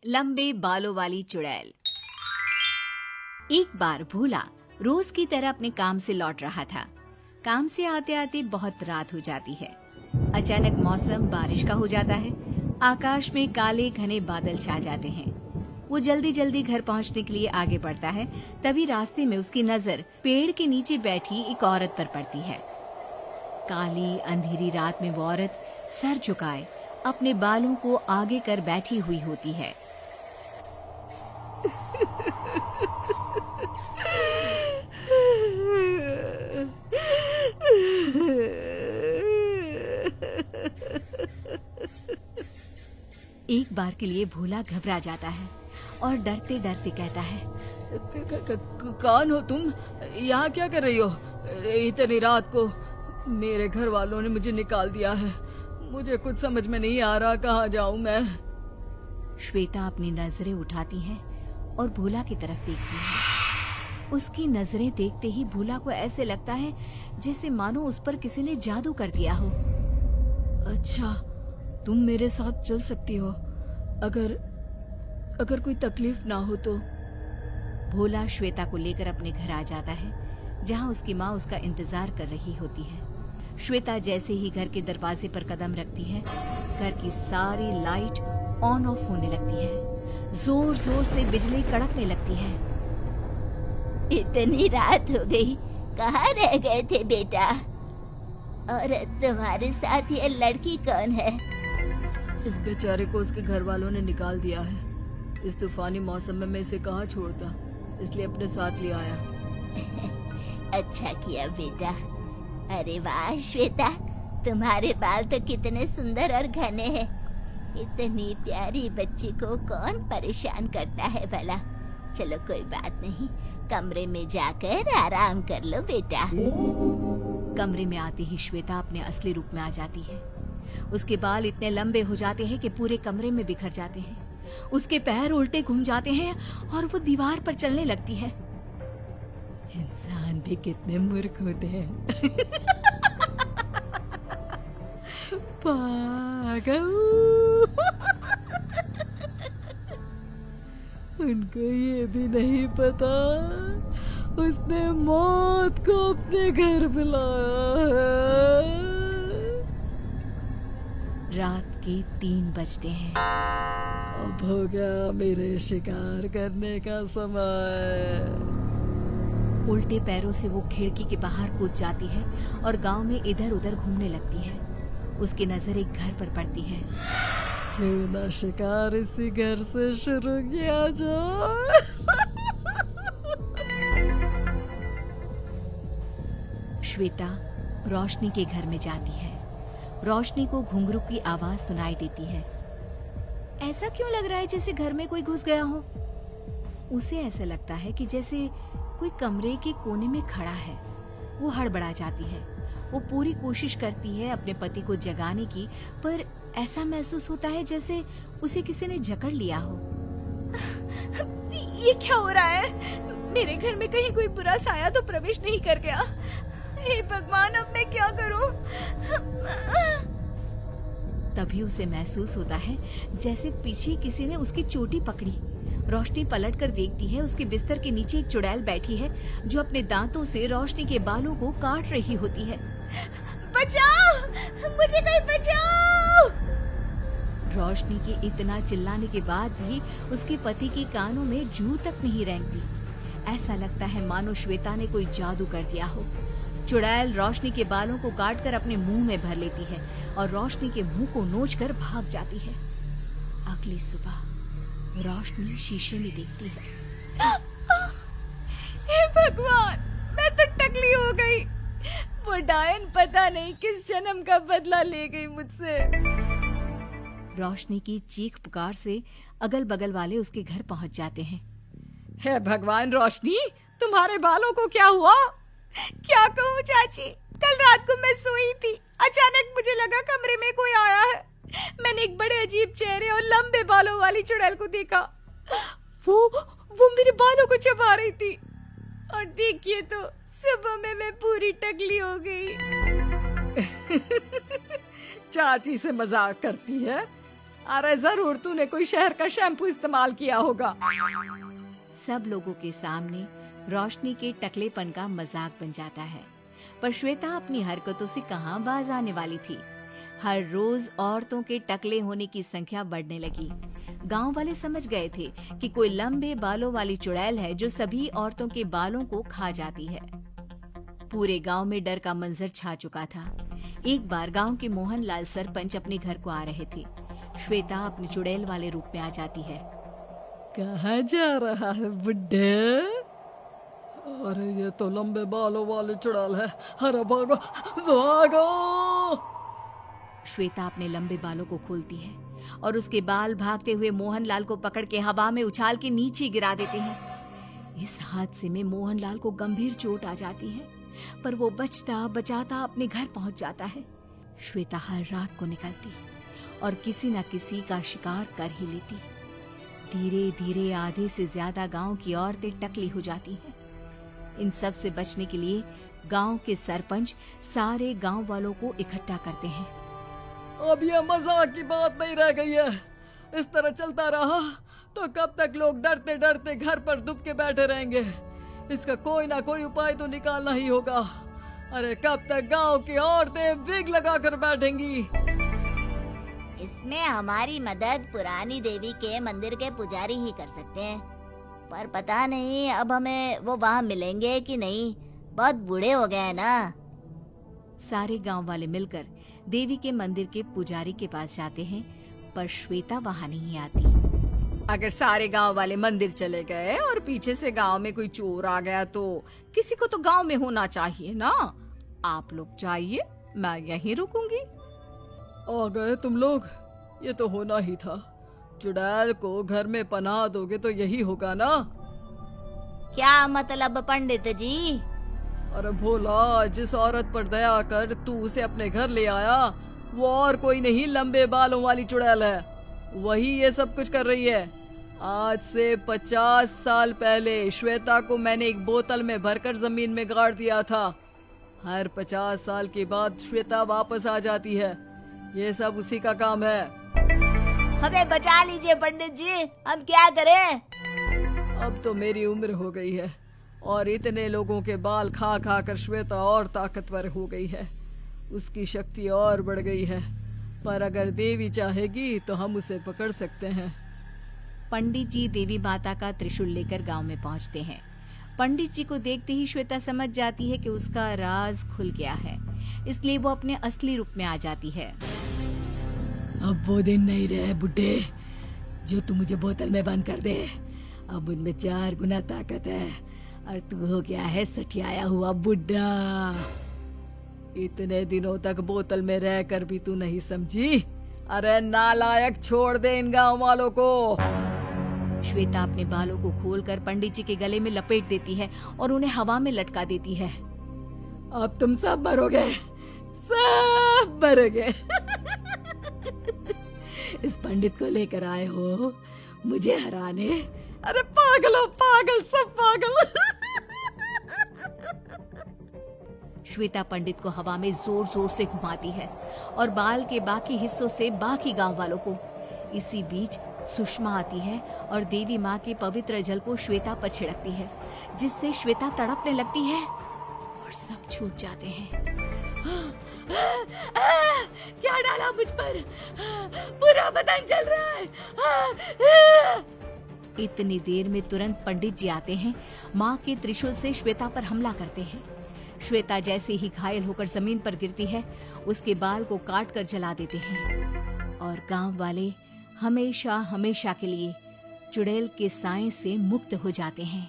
लंबे बालों वाली चुड़ैल। एक बार भोला रोज की तरह अपने काम से लौट रहा था। काम से आते आते बहुत रात हो जाती है। अचानक मौसम बारिश का हो जाता है। आकाश में काले घने बादल छा जाते हैं। वो जल्दी जल्दी घर पहुंचने के लिए आगे बढ़ता है। तभी रास्ते में उसकी नजर पेड़ के नीचे बैठी एक औरत पर पड़ती है। काली अंधेरी रात में वो औरत सर झुकाए अपने बालों को आगे कर बैठी हुई होती है। एक बार के लिए भोला घबरा जाता है और डरते डरते कहता है, कौन हो तुम? यहाँ क्या कर रही हो इतनी रात को? मेरे घर वालों ने मुझे निकाल दिया है। मुझे कुछ समझ में नहीं आ रहा, कहाँ जाऊँ मैं? श्वेता अपनी नजरें उठाती है और भोला की तरफ देखती है। उसकी नजरें देखते ही भोला को ऐसे लगता है जैसे मानो उस पर किसी ने जादू कर दिया हो। अच्छा, तुम मेरे साथ चल सकती हो अगर कोई तकलीफ ना हो तो। भोला श्वेता को लेकर अपने घर आ जाता है, जहाँ उसकी माँ उसका इंतजार कर रही होती है। श्वेता जैसे ही घर के दरवाजे पर कदम रखती है, घर की सारी लाइट ऑन ऑफ होने लगती है। जोर जोर से बिजली कड़कने लगती है। इतनी रात हो गई, कहाँ रह गए थे बेटा? और तुम्हारे साथ ये लड़की कौन है? इस बेचारे को उसके घर वालों ने निकाल दिया है। इस तूफानी मौसम में मैं इसे कहाँ छोड़ता, इसलिए अपने साथ ले आया। अच्छा किया बेटा। अरे वाह श्वेता, तुम्हारे बाल तो कितने सुंदर और घने हैं। इतनी प्यारी बच्ची को कौन परेशान करता है भला? चलो कोई बात नहीं, कमरे में जाकर आराम कर लो बेटा। कमरे में आते ही श्वेता अपने असली रूप में आ जाती है। उसके बाल इतने लंबे हो जाते हैं कि पूरे कमरे में बिखर जाते हैं। उसके पैर उल्टे घूम जाते हैं और वो दीवार पर चलने लगती है। इंसान भी कितने मूर्ख होते हैं। पागल। उनको ये भी नहीं पता उसने मौत को अपने घर बुलाया है। रात के 3 बजते हैं। अब हो गया मेरे शिकार करने का समय। उल्टे पैरों से वो खिड़की के बाहर कूद जाती है और गांव में इधर उधर घूमने लगती है। उसकी नजर एक घर पर पड़ती है। क्यों ना शिकार इसी घर से शुरू किया जाए? श्वेता रोशनी के घर में जाती है। रोशनी को घुंघरू की आवाज सुनाई देती है। ऐसा क्यों लग रहा है जैसे घर में कोई घुस गया हो? उसे ऐसा लगता है कि जैसे कोई कमरे के कोने में खड़ा है। वो हड़बड़ा जाती है। वो पूरी कोशिश करती है अपने पति को जगाने की, पर ऐसा महसूस होता है जैसे उसे किसी ने जकड़ लिया हो। ये क्या हो रहा है? मेरे घर में कहीं कोई बुरा साया तो प्रवेश नहीं कर गया? हे भगवान, अब मैं क्या करूं? तभी उसे महसूस होता है जैसे पीछे किसी ने उसकी चोटी पकड़ी। रोशनी पलट कर देखती है, उसके बिस्तर के नीचे एक चुड़ैल बैठी है जो अपने दांतों से रोशनी के बालों को काट रही होती है। बचाओ, मुझे कोई बचाओ! रोशनी के इतना चिल्लाने के बाद भी उसके पति के कानों में जू तक नहीं रेंगती। ऐसा लगता है मानो श्वेता ने कोई जादू कर दिया हो। चुड़ैल रोशनी के बालों को काटकर अपने मुंह में भर लेती है और रोशनी के मुंह को नोचकर भाग जाती है। अगली सुबह रोशनी शीशे में देखती है। हे भगवान, मैं तो टकली हो गई। वो डायन पता नहीं किस जन्म का बदला ले गई मुझसे। रोशनी की चीख पुकार से अगल बगल वाले उसके घर पहुंच जाते हैं। हे भगवान रोशनी, तुम्हारे बालों को क्या हुआ? क्या कहूँ चाची, कल रात को मैं सोई थी। अचानक मुझे लगा कमरे में कोई आया है। मैंने एक बड़े अजीब चेहरे और लंबे बालों वाली चुड़ैल को देखा। वो मेरे बालों को चबा रही थी। और देखिए तो सुबह में मैं पूरी टकली हो गई। चाची से मजाक करती है। अरे जरूर तूने कोई शहर का शैम्पू इस्तेमाल किया होगा। सब लोगों के सामने रोशनी के टकलेपन का मजाक बन जाता है, पर श्वेता अपनी हरकतों से कहां बाज आने वाली थी। हर रोज औरतों के टकले होने की संख्या बढ़ने लगी। गांव वाले समझ गए थे कि कोई लंबे बालों वाली चुड़ैल है जो सभी औरतों के बालों को खा जाती है। पूरे गांव में डर का मंजर छा चुका था। एक बार गांव के मोहनलाल सरपंच अपने घर को आ रहे थे। श्वेता अपनी चुड़ैल वाले रूप में आ जाती है। कहाँ जा रहा है बुड्ढे? अरे ये तो लंबे बालों वाली चुड़ैल है। अरे भागो भागो! श्वेता अपने लंबे बालों को खोलती है और उसके बाल भागते हुए मोहनलाल को पकड़ के हवा में उछाल के नीचे गिरा देते हैं। इस हादसे में मोहनलाल को गंभीर चोट आ जाती है, पर वो बचता बचाता अपने घर पहुंच जाता है। श्वेता हर रात को निकलती और किसी न किसी का शिकार कर ही लेती। धीरे धीरे आधे से ज्यादा गांव की औरतें टकली हो जाती हैं। इन सब से बचने के लिए गांव के सरपंच सारे गांव वालों को इकट्ठा करते हैं। अब ये मजाक की बात नहीं रह गई है। इस तरह चलता रहा तो कब तक लोग डरते डरते घर पर दुब के बैठे रहेंगे। इसका कोई ना कोई उपाय तो निकालना ही होगा। अरे कब तक गांव की औरतें विग लगा कर बैठेंगी? इसमें हमारी मदद पुरानी देवी के मंदिर के पुजारी ही कर सकते हैं, पर पता नहीं अब हमें वो वहाँ मिलेंगे कि नहीं। बहुत बूढ़े हो गए हैं ना। सारे गांव वाले मिलकर देवी के मंदिर के पुजारी के पास जाते हैं, पर श्वेता वहां नहीं आती। अगर सारे गांव वाले मंदिर चले गए और पीछे से गांव में कोई चोर आ गया तो किसी को तो गांव में होना चाहिए ना। आप लोग जाइए, मैं यहीं रुकूंगी। आ गए तुम लोग? ये तो होना ही था। चुड़ैल को घर में पनाह दोगे तो यही होगा ना। क्या मतलब पंडित जी? अरे भोला, जिस औरत पर दया कर तू उसे अपने घर ले आया, वो और कोई नहीं, लंबे बालों वाली चुड़ैल है। वही ये सब कुछ कर रही है। आज से 50 साल पहले श्वेता को मैंने एक बोतल में भरकर जमीन में गाड़ दिया था। हर 50 साल के बाद श्वेता वापस आ जाती है। ये सब उसी का काम है। हमें बचा लीजिए पंडित जी, हम क्या करें? अब तो मेरी उम्र हो गई है और इतने लोगों के बाल खा खा कर श्वेता और ताकतवर हो गई है। उसकी शक्ति और बढ़ गई है, पर अगर देवी चाहेगी तो हम उसे पकड़ सकते हैं। पंडित जी देवी माता का त्रिशूल लेकर गांव में पहुंचते हैं। पंडित जी को देखते ही श्वेता समझ जाती है कि उसका राज खुल गया है, इसलिए वो अपने असली रूप में आ जाती है। अब वो दिन नहीं रहे बुड्ढे जो तू मुझे बोतल में बंद कर दे। अब उनमें 4 गुना ताकत है और तू हो गया है सठियाया हुआ बुड्ढा। इतने दिनों तक बोतल में रहकर भी तू नहीं समझी? अरे नालायक, छोड़ दे इन गांव वालों को। श्वेता अपने बालों को खोलकर पंडित जी के गले में लपेट देती है और उन्हें हवा में लटका देती है। अब तुम सब मरोगे, सब मरोगे। इस पंडित को लेकर आए हो मुझे हराने? अरे पागल हो, पागल, सब पागल। श्वेता पंडित को हवा में जोर जोर से घुमाती है और बाल के बाकी हिस्सों से बाकी गांव वालों को। इसी बीच सुषमा आती है और देवी माँ के पवित्र जल को श्वेता पर छिड़कती है, जिससे श्वेता तड़पने लगती है और सब छूट जाते हैं। क्या डाला मुझ पर? पूरा बदन जल रहा है। इतनी देर में तुरंत पंडित जी आते हैं। माँ के त्रिशूल से श्वेता पर हमला करते हैं। श्वेता जैसे ही घायल होकर जमीन पर गिरती है, उसके बाल को काट कर जला देते हैं और गांव वाले हमेशा हमेशा के लिए चुड़ैल के साए से मुक्त हो जाते हैं।